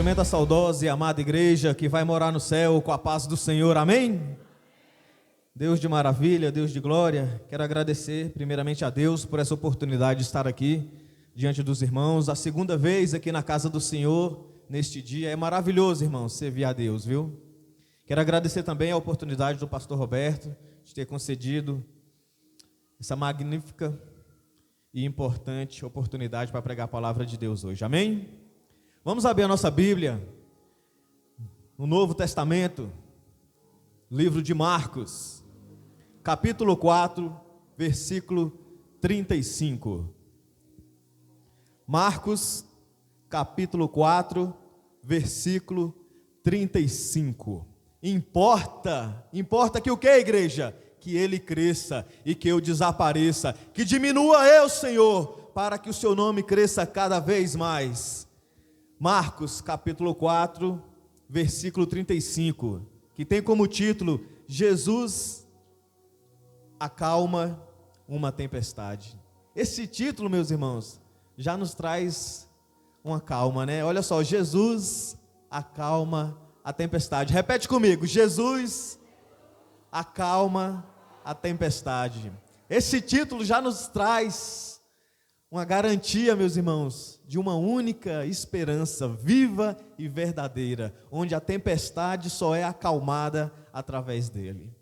Cumprimento a saudosa e amada igreja que vai morar no céu com a paz do Senhor, amém? Deus de maravilha, Deus de glória, quero agradecer primeiramente a Deus por essa oportunidade de estar aqui diante dos irmãos, a segunda vez aqui na casa do Senhor, neste dia. É maravilhoso, irmãos, servir a Deus, viu? Quero agradecer também a oportunidade do pastor Roberto de ter concedido essa magnífica e importante oportunidade para pregar a palavra de Deus hoje, amém? Vamos abrir a nossa Bíblia no Novo Testamento, livro de Marcos, capítulo 4, versículo 35. Marcos, capítulo 4, versículo 35. Importa que o que, igreja? Que ele cresça e que eu desapareça, que diminua eu, Senhor, para que o seu nome cresça cada vez mais. Marcos, capítulo 4, versículo 35, que tem como título: Jesus acalma uma tempestade. Esse título, meus irmãos, já nos traz uma calma, né? Olha só, Jesus acalma a tempestade. Repete comigo: Jesus acalma a tempestade. Esse título já nos traz uma garantia, meus irmãos, de uma única esperança viva e verdadeira, onde a tempestade só é acalmada através dele.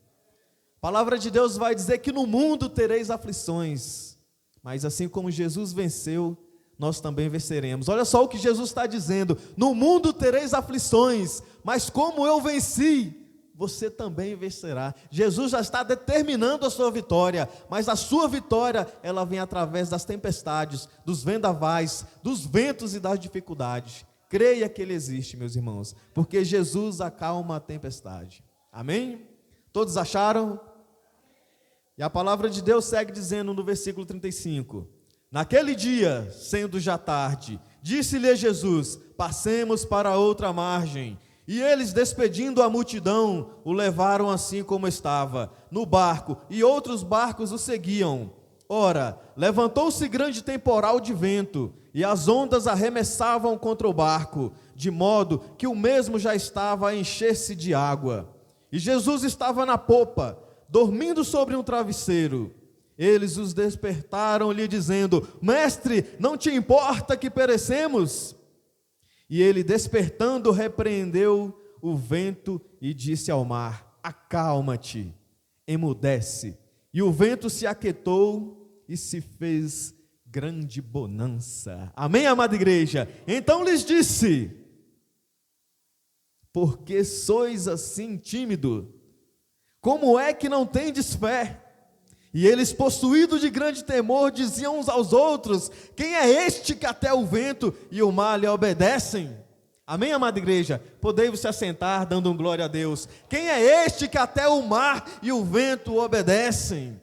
A palavra de Deus vai dizer que no mundo tereis aflições, mas assim como Jesus venceu, nós também venceremos. Olha só o que Jesus está dizendo: no mundo tereis aflições, mas como eu venci, você também vencerá. Jesus já está determinando a sua vitória, mas a sua vitória, ela vem através das tempestades, dos vendavais, dos ventos e das dificuldades. Creia que ele existe, meus irmãos, porque Jesus acalma a tempestade. Amém? Todos acharam? E a palavra de Deus segue dizendo no versículo 35: naquele dia, sendo já tarde, disse-lhe Jesus: passemos para outra margem. E eles, despedindo a multidão, o levaram assim como estava, no barco, e outros barcos o seguiam. Ora, levantou-se grande temporal de vento, e as ondas arremessavam contra o barco, de modo que o mesmo já estava a encher-se de água. E Jesus estava na popa, dormindo sobre um travesseiro. Eles os despertaram, lhe dizendo: Mestre, não te importa que perecemos? E ele, despertando, repreendeu o vento e disse ao mar: acalma-te, emudece. E o vento se aquietou e se fez grande bonança. Amém, amada igreja? Então lhes disse: por que sois assim tímido? Como é que não tendes fé? E eles, possuídos de grande temor, diziam uns aos outros: quem é este que até o vento e o mar lhe obedecem? Amém, amada igreja? Podei-vos se assentar dando glória a Deus. Quem é este que até o mar e o vento obedecem?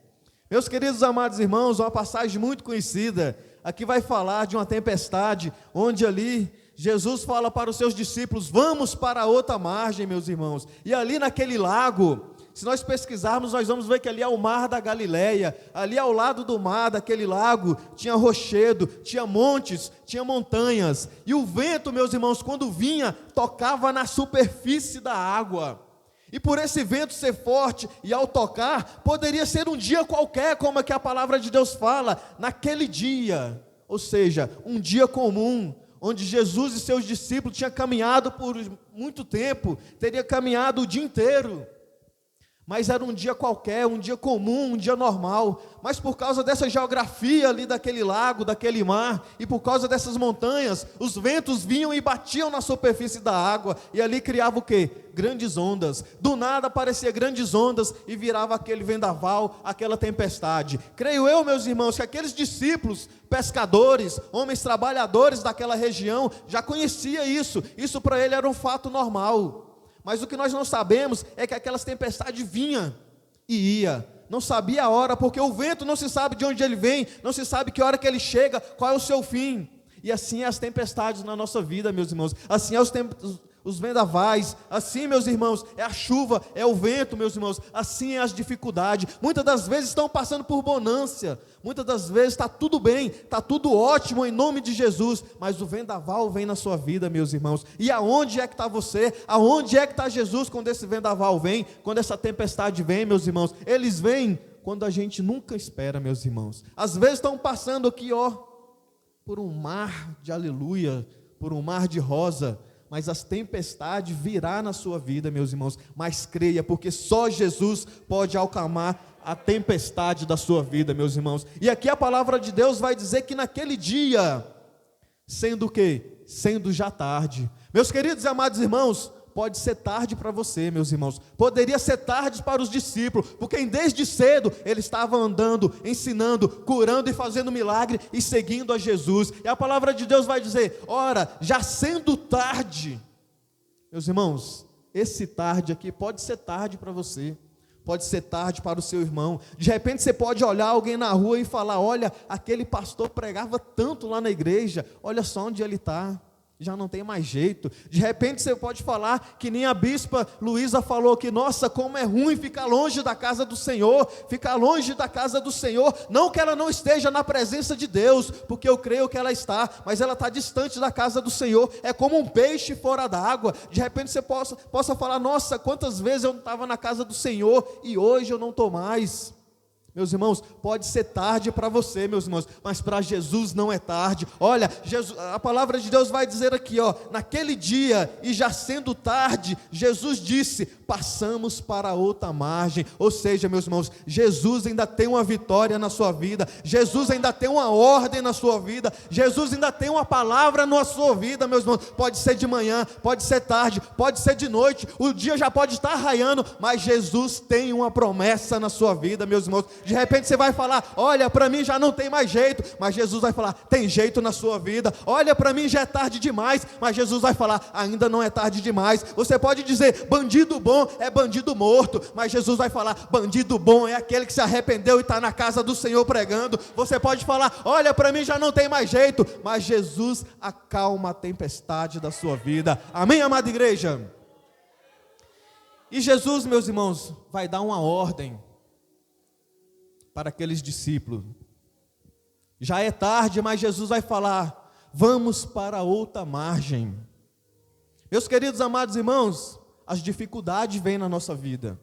Meus queridos amados irmãos, uma passagem muito conhecida, aqui vai falar de uma tempestade, onde ali Jesus fala para os seus discípulos: vamos para outra margem, meus irmãos. E ali naquele lago, se nós pesquisarmos, nós vamos ver que ali é o mar da Galileia. Ali ao lado do mar, daquele lago, tinha rochedo, tinha montes, tinha montanhas. E o vento, meus irmãos, quando vinha, tocava na superfície da água. E por esse vento ser forte e ao tocar, poderia ser um dia qualquer, como aqui a palavra de Deus fala, naquele dia. Ou seja, um dia comum, onde Jesus e seus discípulos tinham caminhado por muito tempo, teria caminhado o dia inteiro. Mas era um dia qualquer, um dia comum, um dia normal. Mas por causa dessa geografia ali daquele lago, daquele mar, e por causa dessas montanhas, os ventos vinham e batiam na superfície da água, e ali criava o quê? Grandes ondas. Do nada aparecia grandes ondas e virava aquele vendaval, aquela tempestade. Creio eu, meus irmãos, que aqueles discípulos, pescadores, homens trabalhadores daquela região, já conhecia isso. Isso para ele era um fato normal. Mas o que nós não sabemos é que aquelas tempestades vinham e ia. Não sabia a hora, porque o vento não se sabe de onde ele vem, não se sabe que hora que ele chega, qual é o seu fim. E assim é as tempestades na nossa vida, meus irmãos. Assim é os vendavais, assim, meus irmãos, é a chuva, é o vento, meus irmãos, assim é as dificuldades. Muitas das vezes estão passando por bonança, muitas das vezes está tudo bem, está tudo ótimo em nome de Jesus, mas o vendaval vem na sua vida, meus irmãos. E aonde é que está você? Aonde é que está Jesus quando esse vendaval vem, quando essa tempestade vem, meus irmãos? Eles vêm quando a gente nunca espera, meus irmãos. Às vezes estão passando aqui, por um mar de aleluia, por um mar de rosa, mas as tempestades virá na sua vida, meus irmãos. Mas creia, porque só Jesus pode acalmar a tempestade da sua vida, meus irmãos. E aqui a palavra de Deus vai dizer que naquele dia, sendo o quê? Sendo já tarde. Meus queridos e amados irmãos, pode ser tarde para você, meus irmãos. Poderia ser tarde para os discípulos, porque desde cedo eles estavam andando, ensinando, curando e fazendo milagre e seguindo a Jesus. E a palavra de Deus vai dizer: ora, já sendo tarde. Meus irmãos, esse tarde aqui pode ser tarde para você, pode ser tarde para o seu irmão. De repente você pode olhar alguém na rua e falar: olha, aquele pastor pregava tanto lá na igreja, olha só onde ele está. Já não tem mais jeito. De repente você pode falar que nem a bispa Luísa falou, que nossa, como é ruim ficar longe da casa do Senhor, ficar longe da casa do Senhor. Não que ela não esteja na presença de Deus, porque eu creio que ela está, mas ela está distante da casa do Senhor. É como um peixe fora d'água. De repente você possa falar: nossa, quantas vezes eu não estava na casa do Senhor e hoje eu não estou mais. Meus irmãos, pode ser tarde para você, meus irmãos, mas para Jesus não é tarde. Olha, a palavra de Deus vai dizer aqui, naquele dia, e já sendo tarde, Jesus disse: passamos para outra margem. Ou seja, meus irmãos, Jesus ainda tem uma vitória na sua vida, Jesus ainda tem uma ordem na sua vida, Jesus ainda tem uma palavra na sua vida, meus irmãos. Pode ser de manhã, pode ser tarde, pode ser de noite, o dia já pode estar raiando, mas Jesus tem uma promessa na sua vida, meus irmãos. De repente você vai falar: olha, para mim já não tem mais jeito, mas Jesus vai falar: tem jeito na sua vida. Olha, para mim já é tarde demais, mas Jesus vai falar: ainda não é tarde demais. Você pode dizer: bandido bom é bandido morto, mas Jesus vai falar: bandido bom é aquele que se arrependeu e está na casa do Senhor pregando. Você pode falar: olha, para mim já não tem mais jeito, mas Jesus acalma a tempestade da sua vida. Amém, amada igreja? E Jesus, meus irmãos, vai dar uma ordem para aqueles discípulos. Já é tarde, mas Jesus vai falar: vamos para outra margem. Meus queridos amados irmãos, as dificuldades vêm na nossa vida,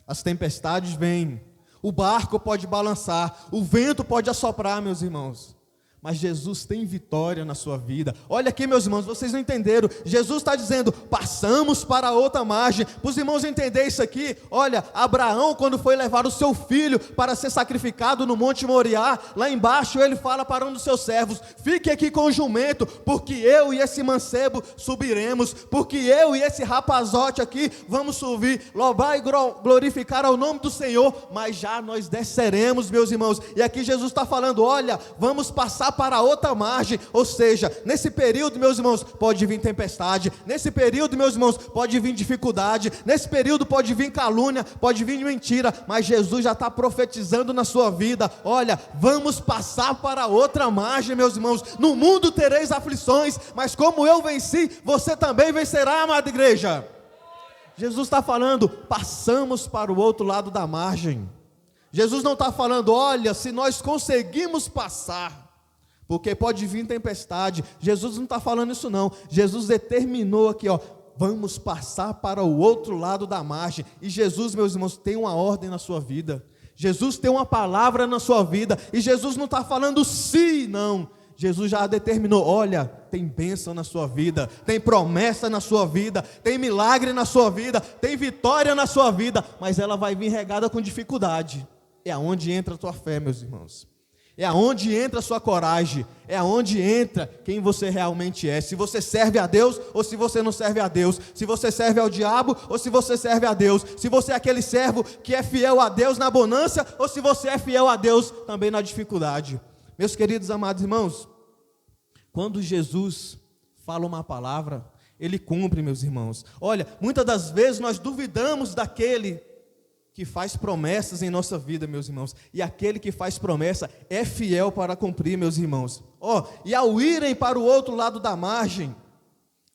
as tempestades vêm, o barco pode balançar, o vento pode assoprar, meus irmãos, mas Jesus tem vitória na sua vida. Olha aqui, meus irmãos, vocês não entenderam. Jesus está dizendo: passamos para outra margem. Para os irmãos entenderem isso aqui, olha, Abraão, quando foi levar o seu filho para ser sacrificado no Monte Moriá, lá embaixo ele fala para um dos seus servos: fique aqui com o jumento, porque eu e esse mancebo subiremos, porque eu e esse rapazote aqui vamos subir, louvar e glorificar ao nome do Senhor, mas já nós desceremos, meus irmãos. E aqui Jesus está falando: olha, vamos passar para outra margem. Ou seja, nesse período, meus irmãos, pode vir tempestade, nesse período, meus irmãos, pode vir dificuldade, nesse período pode vir calúnia, pode vir mentira, mas Jesus já está profetizando na sua vida: olha, vamos passar para outra margem, meus irmãos. No mundo tereis aflições, mas como eu venci, você também vencerá, amada igreja. Jesus está falando: passamos para o outro lado da margem. Jesus não está falando: olha, se nós conseguimos passar, porque pode vir tempestade. Jesus não está falando isso não. Jesus determinou aqui, vamos passar para o outro lado da margem. E Jesus, meus irmãos, tem uma ordem na sua vida. Jesus tem uma palavra na sua vida. E Jesus não está falando se, não. Jesus já determinou: olha, tem bênção na sua vida, tem promessa na sua vida, tem milagre na sua vida, tem vitória na sua vida, mas ela vai vir regada com dificuldade. É aonde entra a tua fé, meus irmãos. É aonde entra a sua coragem, é aonde entra quem você realmente é. Se você serve a Deus ou se você não serve a Deus. Se você serve ao diabo ou se você serve a Deus. Se você é aquele servo que é fiel a Deus na bonança ou se você é fiel a Deus também na dificuldade. Meus queridos amados irmãos, quando Jesus fala uma palavra, Ele cumpre, meus irmãos. Olha, muitas das vezes nós duvidamos daquele que faz promessas em nossa vida, meus irmãos, e aquele que faz promessa é fiel para cumprir, meus irmãos. E ao irem para o outro lado da margem,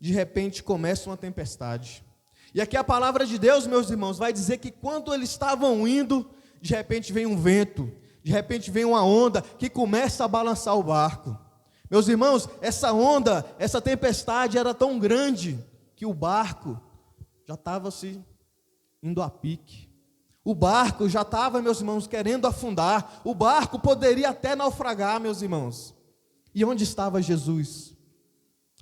de repente começa uma tempestade. E aqui a palavra de Deus, meus irmãos, vai dizer que quando eles estavam indo, de repente vem um vento, de repente vem uma onda que começa a balançar o barco. Meus irmãos, essa onda, essa tempestade era tão grande que o barco já estava se indo a pique. O barco já estava, meus irmãos, querendo afundar. O barco poderia até naufragar, meus irmãos. E onde estava Jesus?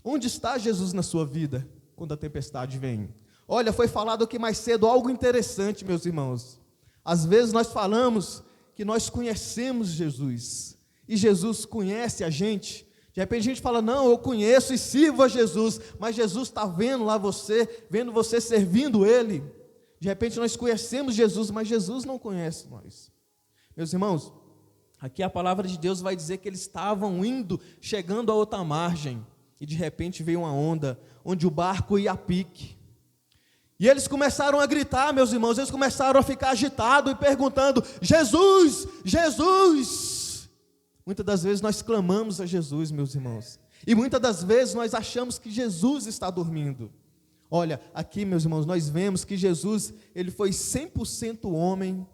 Onde está Jesus na sua vida quando a tempestade vem? Olha, foi falado aqui mais cedo algo interessante, meus irmãos. Às vezes nós falamos que nós conhecemos Jesus, e Jesus conhece a gente. De repente a gente fala, não, eu conheço e sirvo a Jesus, mas Jesus está vendo lá você, vendo você servindo Ele. De repente nós conhecemos Jesus, mas Jesus não conhece nós. Meus irmãos, aqui a palavra de Deus vai dizer que eles estavam indo, chegando a outra margem, e de repente veio uma onda, onde o barco ia a pique. E eles começaram a gritar, meus irmãos, eles começaram a ficar agitados e perguntando, Jesus, Jesus! Muitas das vezes nós clamamos a Jesus, meus irmãos, e muitas das vezes nós achamos que Jesus está dormindo. Olha, aqui, meus irmãos, nós vemos que Jesus, ele foi 100% homem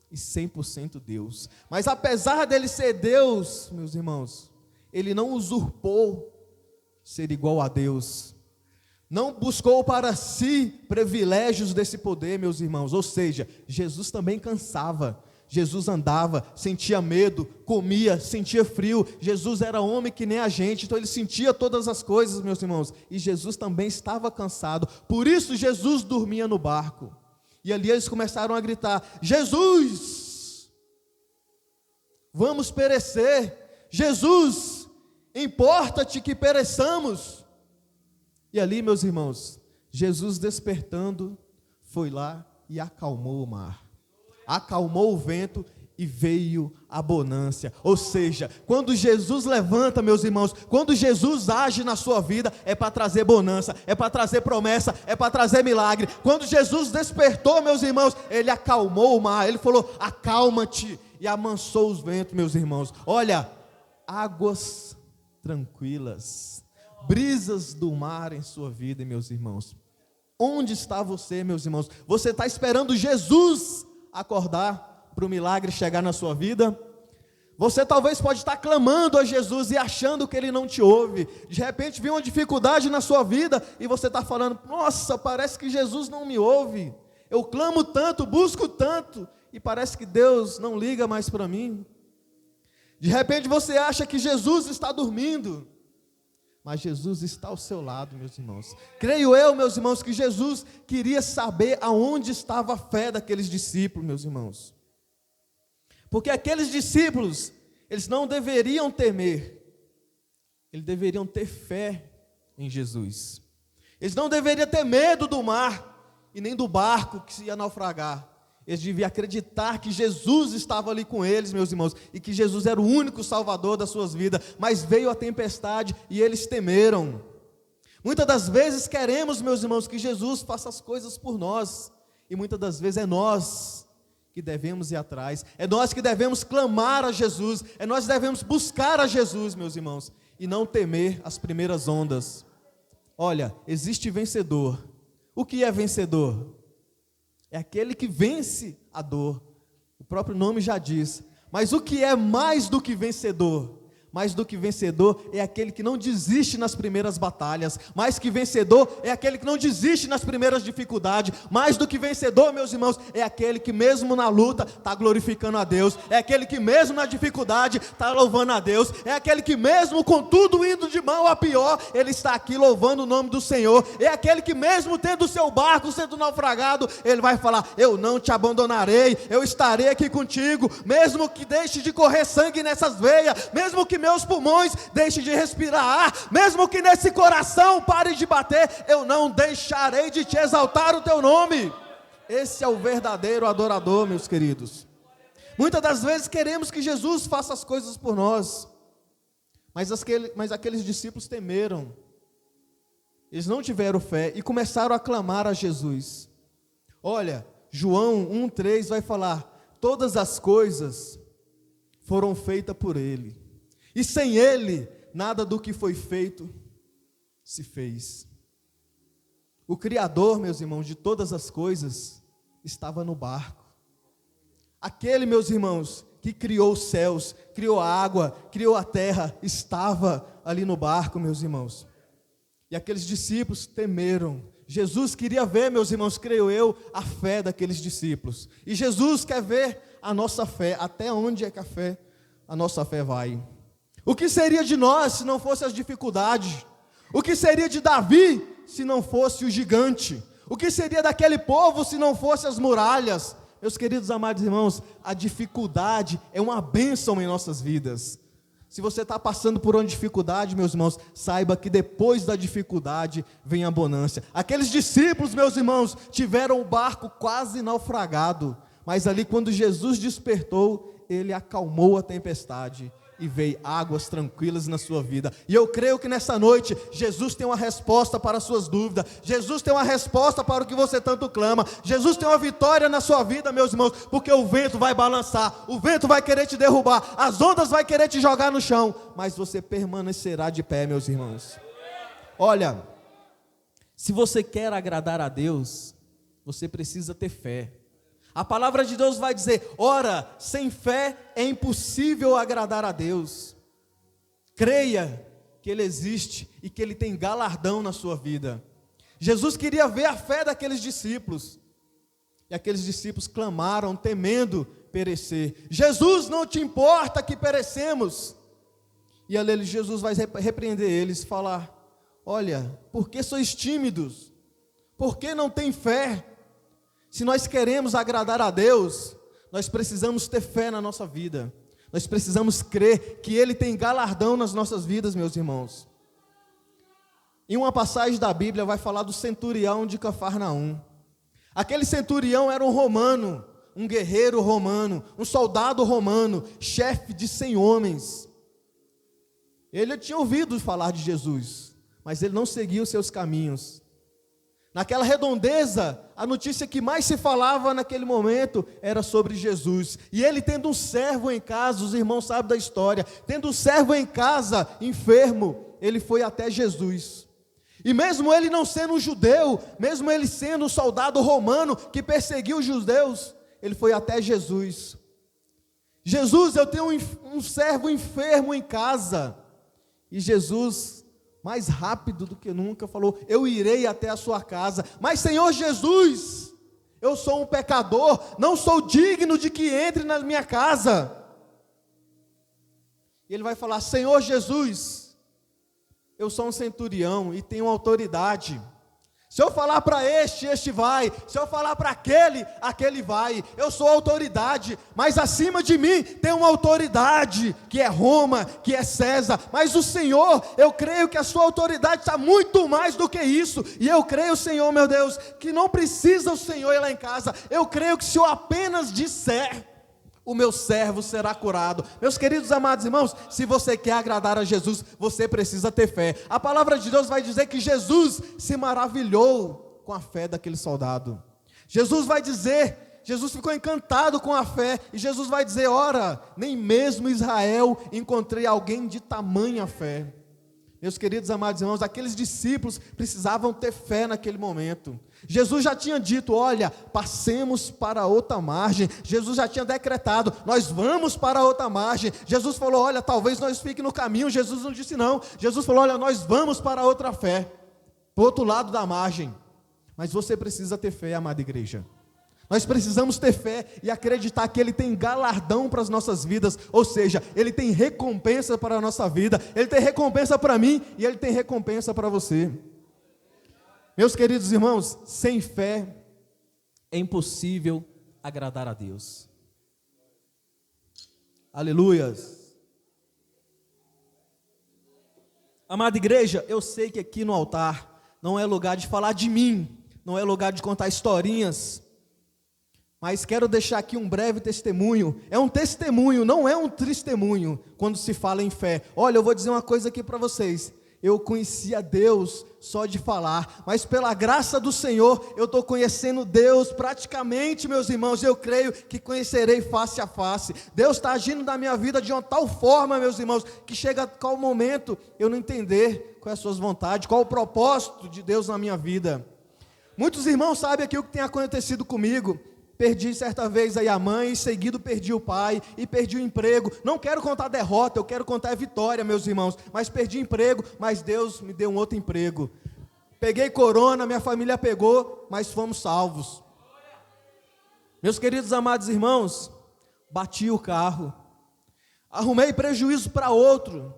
e 100% Deus. Mas apesar dele ser Deus, meus irmãos, ele não usurpou ser igual a Deus. Não buscou para si privilégios desse poder, meus irmãos. Ou seja, Jesus também cansava. Jesus andava, sentia medo, comia, sentia frio. Jesus era homem que nem a gente, então ele sentia todas as coisas, meus irmãos. E Jesus também estava cansado. Por isso Jesus dormia no barco. E ali eles começaram a gritar, Jesus, vamos perecer. Jesus, importa-te que pereçamos. E ali, meus irmãos, Jesus despertando, foi lá e acalmou o mar. Acalmou o vento e veio a bonança. Ou seja, quando Jesus levanta, meus irmãos, quando Jesus age na sua vida, é para trazer bonança, é para trazer promessa, é para trazer milagre. Quando Jesus despertou, meus irmãos, ele acalmou o mar, ele falou, acalma-te, e amansou os ventos, meus irmãos. Olha, águas tranquilas, brisas do mar em sua vida, meus irmãos. Onde está você, meus irmãos? Você está esperando Jesus acordar para o milagre chegar na sua vida? Você talvez pode estar clamando a Jesus e achando que Ele não te ouve. De repente vem uma dificuldade na sua vida e você está falando, nossa, parece que Jesus não me ouve. Eu clamo tanto, busco tanto, e parece que Deus não liga mais para mim. De repente você acha que Jesus está dormindo, mas Jesus está ao seu lado, meus irmãos. Creio eu, meus irmãos, que Jesus queria saber aonde estava a fé daqueles discípulos, meus irmãos. Porque aqueles discípulos, eles não deveriam temer, eles deveriam ter fé em Jesus. Eles não deveriam ter medo do mar e nem do barco que se ia naufragar. Eles deviam acreditar que Jesus estava ali com eles, meus irmãos, e que Jesus era o único salvador das suas vidas. Mas veio a tempestade e eles temeram. Muitas das vezes queremos, meus irmãos, que Jesus faça as coisas por nós, e muitas das vezes é nós que devemos ir atrás, é nós que devemos clamar a Jesus, é nós que devemos buscar a Jesus, meus irmãos, e não temer as primeiras ondas. Olha, existe vencedor. O que é vencedor? É aquele que vence a dor. O próprio nome já diz. Mas o que é mais do que vencedor? Mais do que vencedor é aquele que não desiste nas primeiras batalhas. Mais que vencedor é aquele que não desiste nas primeiras dificuldades. Mais do que vencedor, meus irmãos, é aquele que mesmo na luta está glorificando a Deus. É aquele que mesmo na dificuldade está louvando a Deus. É aquele que mesmo com tudo indo de mal a pior, ele está aqui louvando o nome do Senhor. É aquele que mesmo tendo o seu barco sendo naufragado, ele vai falar, eu não te abandonarei, eu estarei aqui contigo. Mesmo que deixe de correr sangue nessas veias, mesmo que meus pulmões deixem de respirar ar, mesmo que nesse coração pare de bater, eu não deixarei de te exaltar o teu nome. Esse é o verdadeiro adorador, meus queridos. Muitas das vezes queremos que Jesus faça as coisas por nós, mas aqueles discípulos temeram, eles não tiveram fé e começaram a clamar a Jesus. Olha, João 1,3 vai falar, todas as coisas foram feitas por Ele, e sem Ele, nada do que foi feito se fez. O Criador, meus irmãos, de todas as coisas, estava no barco. Aquele, meus irmãos, que criou os céus, criou a água, criou a terra, estava ali no barco, meus irmãos. E aqueles discípulos temeram. Jesus queria ver, meus irmãos, creio eu, a fé daqueles discípulos. E Jesus quer ver a nossa fé, até onde é que a nossa fé vai. O que seria de nós se não fosse as dificuldades? O que seria de Davi se não fosse o gigante? O que seria daquele povo se não fosse as muralhas? Meus queridos amados irmãos, a dificuldade é uma bênção em nossas vidas. Se você está passando por uma dificuldade, meus irmãos, saiba que depois da dificuldade vem a bonança. Aqueles discípulos, meus irmãos, tiveram o barco quase naufragado, mas ali quando Jesus despertou, ele acalmou a tempestade e veio águas tranquilas na sua vida. E eu creio que nessa noite, Jesus tem uma resposta para as suas dúvidas, Jesus tem uma resposta para o que você tanto clama, Jesus tem uma vitória na sua vida, meus irmãos, porque o vento vai balançar, o vento vai querer te derrubar, as ondas vai querer te jogar no chão, mas você permanecerá de pé, meus irmãos. Olha, se você quer agradar a Deus, você precisa ter fé. A palavra de Deus vai dizer: ora, sem fé é impossível agradar a Deus. Creia que Ele existe e que Ele tem galardão na sua vida. Jesus queria ver a fé daqueles discípulos, e aqueles discípulos clamaram, temendo perecer. Jesus, não te importa que perecemos? E ali Jesus vai repreender eles e falar: olha, por que sois tímidos? Por que não tem fé? Se nós queremos agradar a Deus, nós precisamos ter fé na nossa vida. Nós precisamos crer que Ele tem galardão nas nossas vidas, meus irmãos. Em uma passagem da Bíblia vai falar do centurião de Cafarnaum. Aquele centurião era um romano, um guerreiro romano, um soldado romano, chefe de 100 homens. Ele tinha ouvido falar de Jesus, mas ele não seguia os seus caminhos. Naquela redondeza, a notícia que mais se falava naquele momento era sobre Jesus. E ele tendo um servo em casa, os irmãos sabem da história, tendo um servo em casa, enfermo, ele foi até Jesus. E mesmo ele não sendo um judeu, mesmo ele sendo um soldado romano que perseguiu os judeus, ele foi até Jesus. Jesus, eu tenho um servo enfermo em casa. E Jesus, mais rápido do que nunca, falou: eu irei até a sua casa. Mas Senhor Jesus, eu sou um pecador, não sou digno de que entre na minha casa. E ele vai falar: Senhor Jesus, eu sou um centurião e tenho autoridade. Se eu falar para este vai. Se eu falar para aquele vai. Eu sou autoridade, mas acima de mim tem uma autoridade, que é Roma, que é César. Mas o Senhor, eu creio que a sua autoridade está muito mais do que isso. E eu creio, Senhor, meu Deus, que não precisa o Senhor ir lá em casa. Eu creio que se eu apenas disser, o meu servo será curado. Meus queridos amados irmãos, se você quer agradar a Jesus, você precisa ter fé. A palavra de Deus vai dizer que Jesus se maravilhou com a fé daquele soldado. Jesus ficou encantado com a fé, e Jesus vai dizer: ora, nem mesmo Israel encontrei alguém de tamanha fé. Meus queridos amados irmãos, aqueles discípulos precisavam ter fé naquele momento. Jesus já tinha dito: olha, passemos para outra margem. Jesus já tinha decretado: nós vamos para outra margem. Jesus falou: olha, talvez nós fiquemos no caminho. Jesus não disse não. Jesus falou: olha, nós vamos para outra fé, para o outro lado da margem. Mas você precisa ter fé, amada igreja. Nós precisamos ter fé e acreditar que Ele tem galardão para as nossas vidas, ou seja, Ele tem recompensa para a nossa vida, Ele tem recompensa para mim e Ele tem recompensa para você. Meus queridos irmãos, sem fé é impossível agradar a Deus. Aleluias. Amada igreja, eu sei que aqui no altar não é lugar de falar de mim, não é lugar de contar historinhas, mas quero deixar aqui um breve testemunho. É um testemunho, não é um testemunho, quando se fala em fé. Olha, eu vou dizer uma coisa aqui para vocês. Eu conhecia Deus só de falar, mas pela graça do Senhor, eu estou conhecendo Deus praticamente, meus irmãos. Eu creio que conhecerei face a face. Deus está agindo na minha vida de uma tal forma, meus irmãos, que chega qual momento eu não entender qual é as suas vontades, qual é o propósito de Deus na minha vida. Muitos irmãos sabem aqui o que tem acontecido comigo. Perdi certa vez aí a mãe, em seguida perdi o pai e perdi o emprego. Não quero contar derrota, eu quero contar a vitória, meus irmãos. Mas perdi emprego, mas Deus me deu um outro emprego. Peguei corona, minha família pegou, mas fomos salvos. Meus queridos amados irmãos, bati o carro, arrumei prejuízo para outro.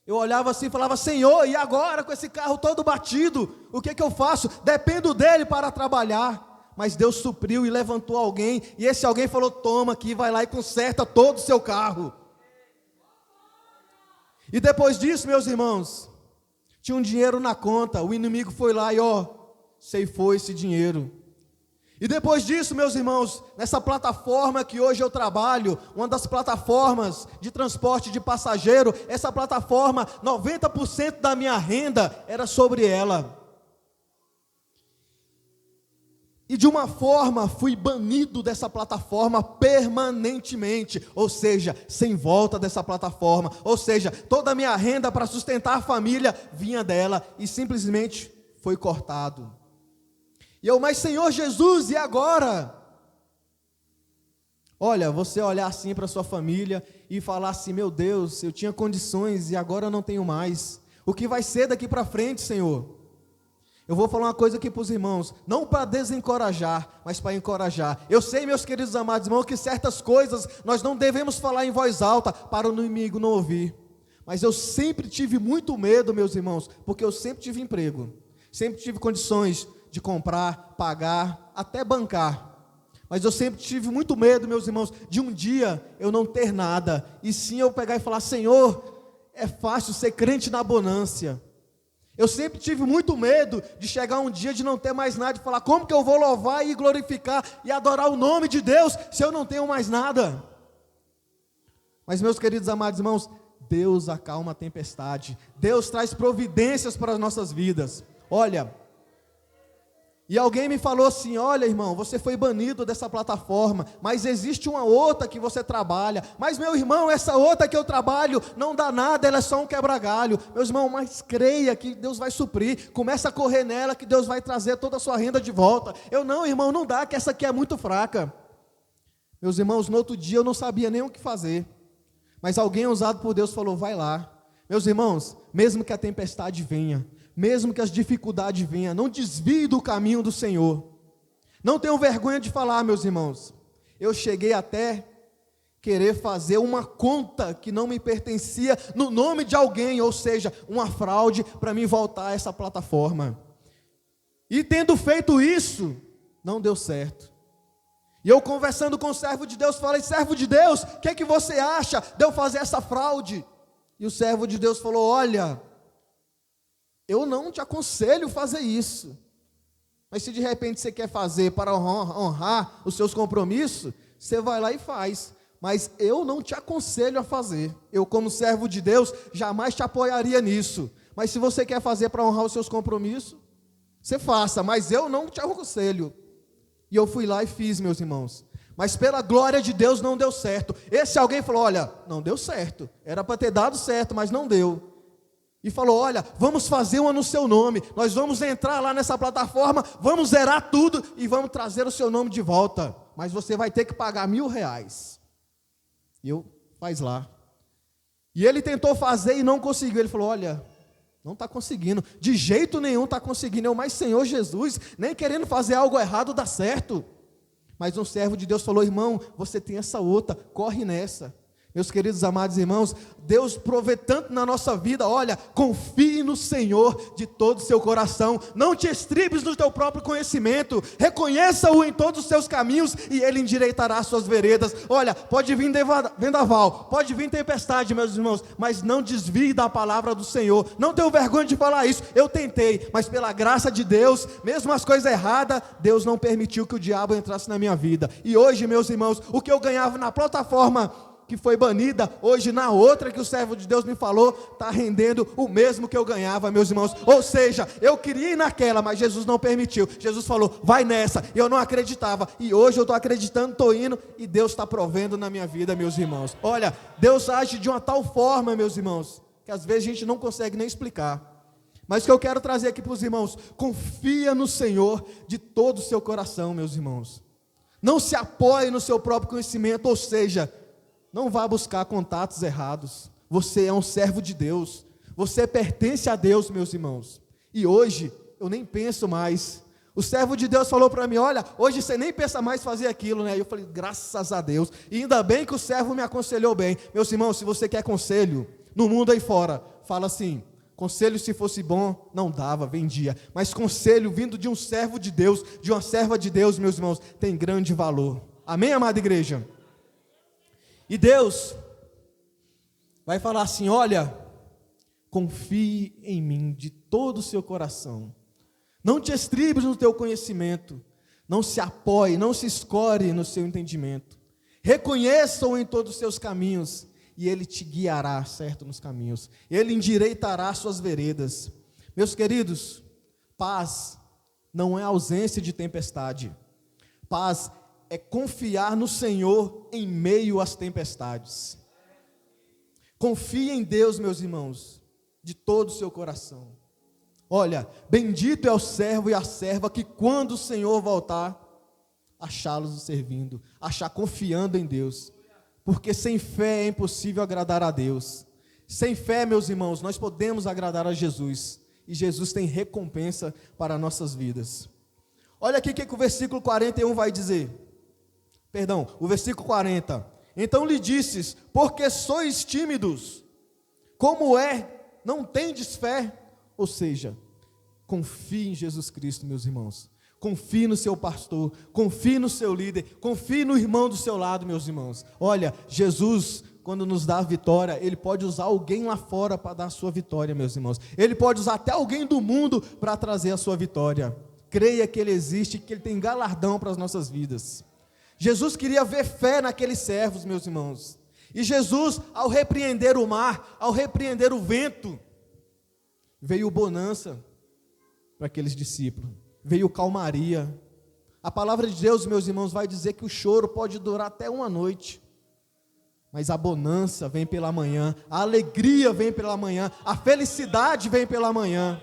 Eu olhava assim e falava: Senhor, e agora com esse carro todo batido, o que eu faço? Dependo dele para trabalhar. Mas Deus supriu e levantou alguém, e esse alguém falou: toma aqui, vai lá e conserta todo o seu carro. E depois disso, meus irmãos, tinha um dinheiro na conta, o inimigo foi lá e ceifou esse dinheiro. E depois disso, meus irmãos, nessa plataforma que hoje eu trabalho, uma das plataformas de transporte de passageiro, essa plataforma, 90% da minha renda era sobre ela. E de uma forma fui banido dessa plataforma permanentemente, ou seja, sem volta dessa plataforma, ou seja, toda a minha renda para sustentar a família vinha dela e simplesmente foi cortado. E eu: mas Senhor Jesus, e agora? Olha, você olhar assim para sua família e falar assim: meu Deus, eu tinha condições e agora eu não tenho mais. O que vai ser daqui para frente, Senhor? Eu vou falar uma coisa aqui para os irmãos, não para desencorajar, mas para encorajar. Eu sei, meus queridos amados irmãos, que certas coisas nós não devemos falar em voz alta para o inimigo não ouvir. Mas eu sempre tive muito medo, meus irmãos, porque eu sempre tive emprego, sempre tive condições de comprar, pagar, até bancar. Mas eu sempre tive muito medo, meus irmãos, de um dia eu não ter nada, e sim eu pegar e falar: Senhor, é fácil ser crente na bonância. Eu sempre tive muito medo de chegar um dia de não ter mais nada, de falar: como que eu vou louvar e glorificar e adorar o nome de Deus se eu não tenho mais nada? Mas, meus queridos amados irmãos, Deus acalma a tempestade, Deus traz providências para as nossas vidas. Olha, e alguém me falou assim: olha, irmão, você foi banido dessa plataforma, mas existe uma outra que você trabalha. Mas, meu irmão, essa outra que eu trabalho não dá nada, ela é só um quebra-galho. Meus irmãos, mas creia que Deus vai suprir, começa a correr nela que Deus vai trazer toda a sua renda de volta. Eu: não, irmão, não dá, que essa aqui é muito fraca. Meus irmãos, no outro dia eu não sabia nem o que fazer, mas alguém usado por Deus falou: vai lá. Meus irmãos, mesmo que a tempestade venha, mesmo que as dificuldades venham, não desvie do caminho do Senhor. Não tenham vergonha de falar, meus irmãos. Eu cheguei até querer fazer uma conta que não me pertencia no nome de alguém, ou seja, uma fraude para mim voltar a essa plataforma. E tendo feito isso, não deu certo. E eu conversando com o servo de Deus, falei: servo de Deus, o que é que você acha de eu fazer essa fraude? E o servo de Deus falou: olha, eu não te aconselho fazer isso, mas se de repente você quer fazer para honrar os seus compromissos, você vai lá e faz, mas eu não te aconselho a fazer. Eu, como servo de Deus, jamais te apoiaria nisso, mas se você quer fazer para honrar os seus compromissos, você faça, mas eu não te aconselho. E eu fui lá e fiz, meus irmãos, mas pela glória de Deus não deu certo. Esse alguém falou: olha, não deu certo, era para ter dado certo, mas não deu. E falou: olha, vamos fazer uma no seu nome, nós vamos entrar lá nessa plataforma, vamos zerar tudo e vamos trazer o seu nome de volta, mas você vai ter que pagar R$1.000. E eu: faz lá. E ele tentou fazer e não conseguiu. Ele falou: olha, não está conseguindo, de jeito nenhum está conseguindo. Eu: mas Senhor Jesus, nem querendo fazer algo errado dá certo. Mas um servo de Deus falou: irmão, você tem essa outra, corre nessa. Meus queridos amados irmãos, Deus provê tanto na nossa vida. Olha, confie no Senhor de todo o seu coração, não te estribes no teu próprio conhecimento, reconheça-o em todos os seus caminhos e Ele endireitará as suas veredas. Olha, pode vir vendaval, pode vir tempestade, meus irmãos, mas não desvie da palavra do Senhor. Não tenho vergonha de falar isso, eu tentei, mas pela graça de Deus, mesmo as coisas erradas, Deus não permitiu que o diabo entrasse na minha vida. E hoje, meus irmãos, o que eu ganhava na plataforma que foi banida, hoje na outra que o servo de Deus me falou, está rendendo o mesmo que eu ganhava, meus irmãos. Ou seja, eu queria ir naquela, mas Jesus não permitiu. Jesus falou: vai nessa. Eu não acreditava, e hoje eu estou acreditando, estou indo, e Deus está provendo na minha vida, meus irmãos. Olha, Deus age de uma tal forma, meus irmãos, que às vezes a gente não consegue nem explicar. Mas o que eu quero trazer aqui para os irmãos, confia no Senhor de todo o seu coração, meus irmãos. Não se apoie no seu próprio conhecimento, ou seja, não vá buscar contatos errados. Você é um servo de Deus, você pertence a Deus, meus irmãos. E hoje, eu nem penso mais. O servo de Deus falou para mim, olha, hoje você nem pensa mais fazer aquilo, né? E eu falei, graças a Deus. E ainda bem que o servo me aconselhou bem. Meus irmãos, se você quer conselho, no mundo aí fora, fala assim, conselho se fosse bom, não dava, vendia. Mas conselho vindo de um servo de Deus, de uma serva de Deus, meus irmãos, tem grande valor. Amém, amada igreja? E Deus vai falar assim, olha, confie em mim de todo o seu coração. Não te estribes no teu conhecimento. Não se apoie, não se escore no seu entendimento. Reconheça-o em todos os seus caminhos, e Ele te guiará certo nos caminhos. Ele endireitará suas veredas. Meus queridos, paz não é ausência de tempestade. Paz é confiar no Senhor em meio às tempestades. Confie em Deus, meus irmãos, de todo o seu coração. Olha, bendito é o servo e a serva que quando o Senhor voltar, achá-los servindo, achar confiando em Deus. Porque sem fé é impossível agradar a Deus. Sem fé, meus irmãos, nós podemos agradar a Jesus. E Jesus tem recompensa para nossas vidas. Olha aqui o que o versículo 41 vai dizer. Perdão, o versículo 40. Então lhe disses, porque sois tímidos, como não tendes fé? Ou seja, confie em Jesus Cristo, meus irmãos. Confie no seu pastor, confie no seu líder, confie no irmão do seu lado, meus irmãos. Olha, Jesus, quando nos dá a vitória, Ele pode usar alguém lá fora para dar a sua vitória, meus irmãos. Ele pode usar até alguém do mundo para trazer a sua vitória. Creia que Ele existe, que Ele tem galardão para as nossas vidas. Jesus queria ver fé naqueles servos, meus irmãos. E Jesus, ao repreender o mar, ao repreender o vento, veio bonança para aqueles discípulos. Veio calmaria. A palavra de Deus, meus irmãos, vai dizer que o choro pode durar até uma noite, mas a bonança vem pela manhã, a alegria vem pela manhã, a felicidade vem pela manhã.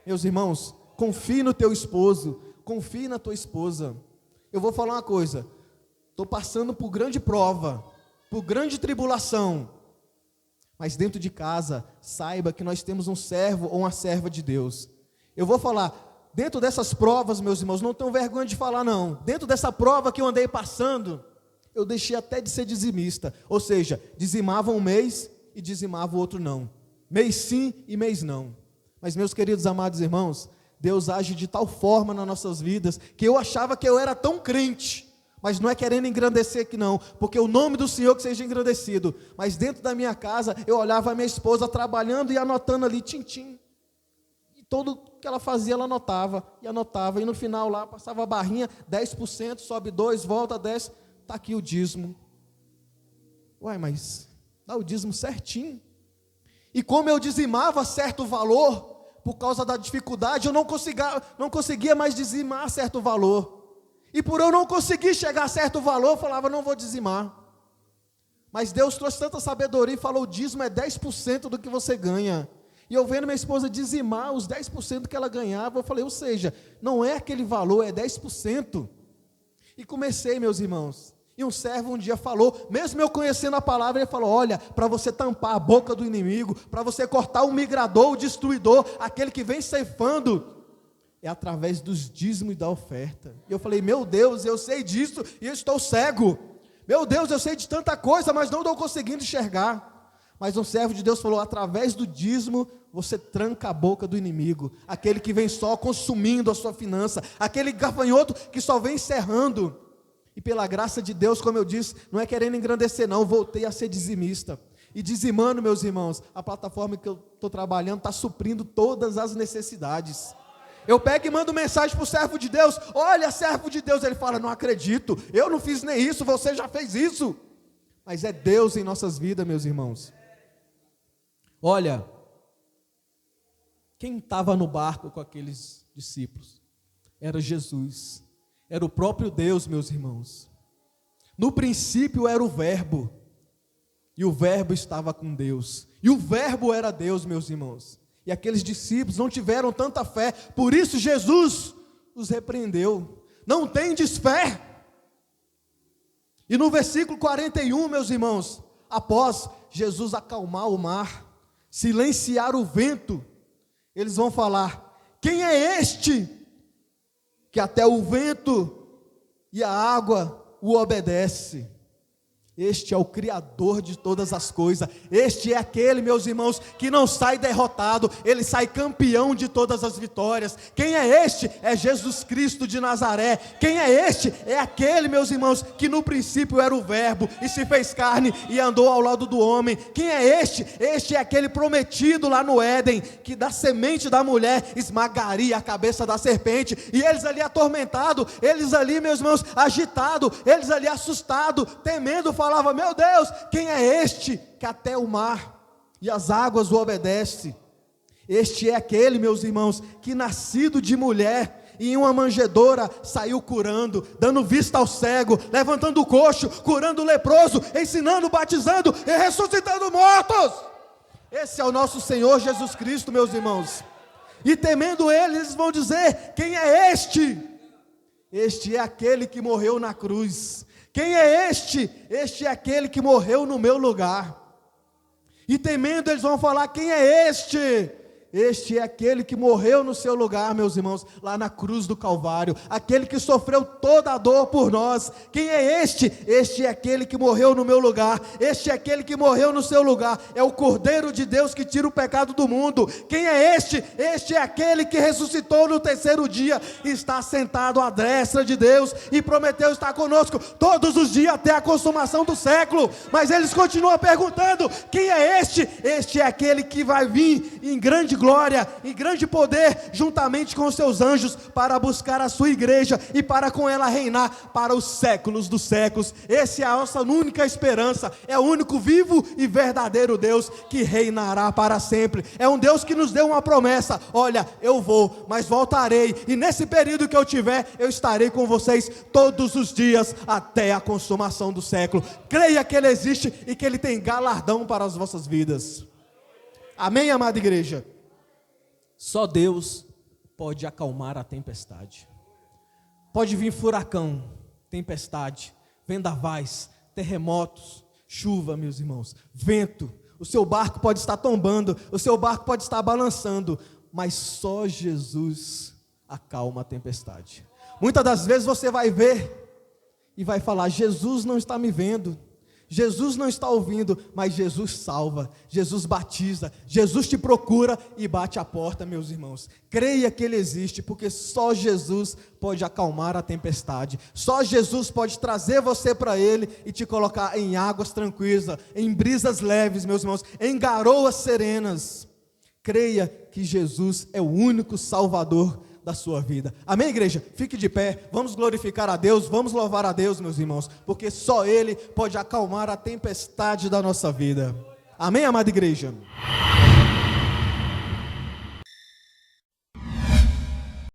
Meus irmãos, confie no teu esposo, confie na tua esposa. Eu vou falar uma coisa, estou passando por grande prova, por grande tribulação, mas dentro de casa, saiba que nós temos um servo ou uma serva de Deus. Eu vou falar, dentro dessas provas, meus irmãos, não tenho vergonha de falar não, dentro dessa prova que eu andei passando, eu deixei até de ser dizimista, ou seja, dizimava um mês e dizimava o outro não, mês sim e mês não. Mas meus queridos amados irmãos, Deus age de tal forma nas nossas vidas, que eu achava que eu era tão crente, mas não é querendo engrandecer aqui não, porque o nome do Senhor que seja engrandecido, mas dentro da minha casa, eu olhava a minha esposa trabalhando e anotando ali, tim-tim, e tudo que ela fazia, ela anotava, e no final lá, passava a barrinha, 10%, sobe 2, volta 10, está aqui o dízimo. Ué, mas dá o dízimo certinho, e como eu dizimava certo valor, por causa da dificuldade, eu não conseguia mais dizimar certo valor, e por eu não conseguir chegar a certo valor, eu falava, não vou dizimar, mas Deus trouxe tanta sabedoria e falou, o dízimo é 10% do que você ganha, e eu vendo minha esposa dizimar os 10% que ela ganhava, eu falei, ou seja, não é aquele valor, é 10%, e comecei, meus irmãos, e um servo um dia falou, mesmo eu conhecendo a palavra, ele falou, olha, para você tampar a boca do inimigo, para você cortar o migrador, o destruidor, aquele que vem ceifando, é através dos dízimos e da oferta. E eu falei, meu Deus, eu sei disso e eu estou cego. Meu Deus, eu sei de tanta coisa, mas não estou conseguindo enxergar. Mas um servo de Deus falou, através do dízimo, você tranca a boca do inimigo, aquele que vem só consumindo a sua finança, aquele gafanhoto que só vem encerrando. E pela graça de Deus, como eu disse, não é querendo engrandecer não, voltei a ser dizimista. E dizimando, meus irmãos, a plataforma que eu estou trabalhando está suprindo todas as necessidades. Eu pego e mando mensagem para o servo de Deus, olha, servo de Deus, ele fala, não acredito, eu não fiz nem isso, você já fez isso. Mas é Deus em nossas vidas, meus irmãos. Olha, quem estava no barco com aqueles discípulos? Era Jesus, era o próprio Deus, meus irmãos. No princípio era o verbo, e o verbo estava com Deus, e o verbo era Deus, meus irmãos. E aqueles discípulos não tiveram tanta fé, por isso Jesus os repreendeu. Não tendes fé. E no versículo 41, meus irmãos, após Jesus acalmar o mar, silenciar o vento, eles vão falar: quem é este que até o vento e a água o obedece? Este é o Criador de todas as coisas. Este é aquele, meus irmãos, que não sai derrotado, ele sai campeão de todas as vitórias. Quem é este? É Jesus Cristo de Nazaré. Quem é este? É aquele, meus irmãos, que no princípio era o Verbo e se fez carne e andou ao lado do homem. Quem é este? Este é aquele prometido lá no Éden, que da semente da mulher esmagaria a cabeça da serpente. E eles ali atormentados, eles ali, meus irmãos, agitados, eles ali assustados, temendo, falava: meu Deus, quem é este que até o mar e as águas o obedece? Este é aquele, meus irmãos, que nascido de mulher e em uma manjedoura saiu curando, dando vista ao cego, levantando o coxo, curando o leproso, ensinando, batizando e ressuscitando mortos. Esse é o nosso Senhor Jesus Cristo, meus irmãos. E temendo ele, eles vão dizer: quem é este? Este é aquele que morreu na cruz. Quem é este? Este é aquele que morreu no meu lugar. E temendo, eles vão falar: quem é este? Este é aquele que morreu no seu lugar, meus irmãos, lá na cruz do Calvário, aquele que sofreu toda a dor por nós. Quem é este? Este é aquele que morreu no meu lugar, este é aquele que morreu no seu lugar, é o Cordeiro de Deus que tira o pecado do mundo. Quem é este? Este é aquele que ressuscitou no terceiro dia, está sentado à destra de Deus e prometeu estar conosco todos os dias até a consumação do século. Mas eles continuam perguntando: quem é este? Este é aquele que vai vir em grande glória e grande poder, juntamente com os seus anjos, para buscar a sua igreja e para com ela reinar para os séculos dos séculos. Essa é a nossa única esperança, é o único vivo e verdadeiro Deus que reinará para sempre. É um Deus que nos deu uma promessa: olha, eu vou, mas voltarei, e nesse período que eu tiver, eu estarei com vocês todos os dias até a consumação do século. Creia que Ele existe e que Ele tem galardão para as vossas vidas. Amém, amada igreja? Só Deus pode acalmar a tempestade. Pode vir furacão, tempestade, vendavais, terremotos, chuva, meus irmãos, vento. O seu barco pode estar tombando, o seu barco pode estar balançando, mas só Jesus acalma a tempestade. Muitas das vezes você vai ver e vai falar: Jesus não está me vendo, Jesus não está ouvindo, mas Jesus salva, Jesus batiza, Jesus te procura e bate a porta, meus irmãos. Creia que Ele existe, porque só Jesus pode acalmar a tempestade, só Jesus pode trazer você para Ele e te colocar em águas tranquilas, em brisas leves, meus irmãos, em garoas serenas. Creia que Jesus é o único Salvador da sua vida. Amém, igreja? Fique de pé, vamos glorificar a Deus, vamos louvar a Deus, meus irmãos, porque só Ele pode acalmar a tempestade da nossa vida. Amém, amada igreja?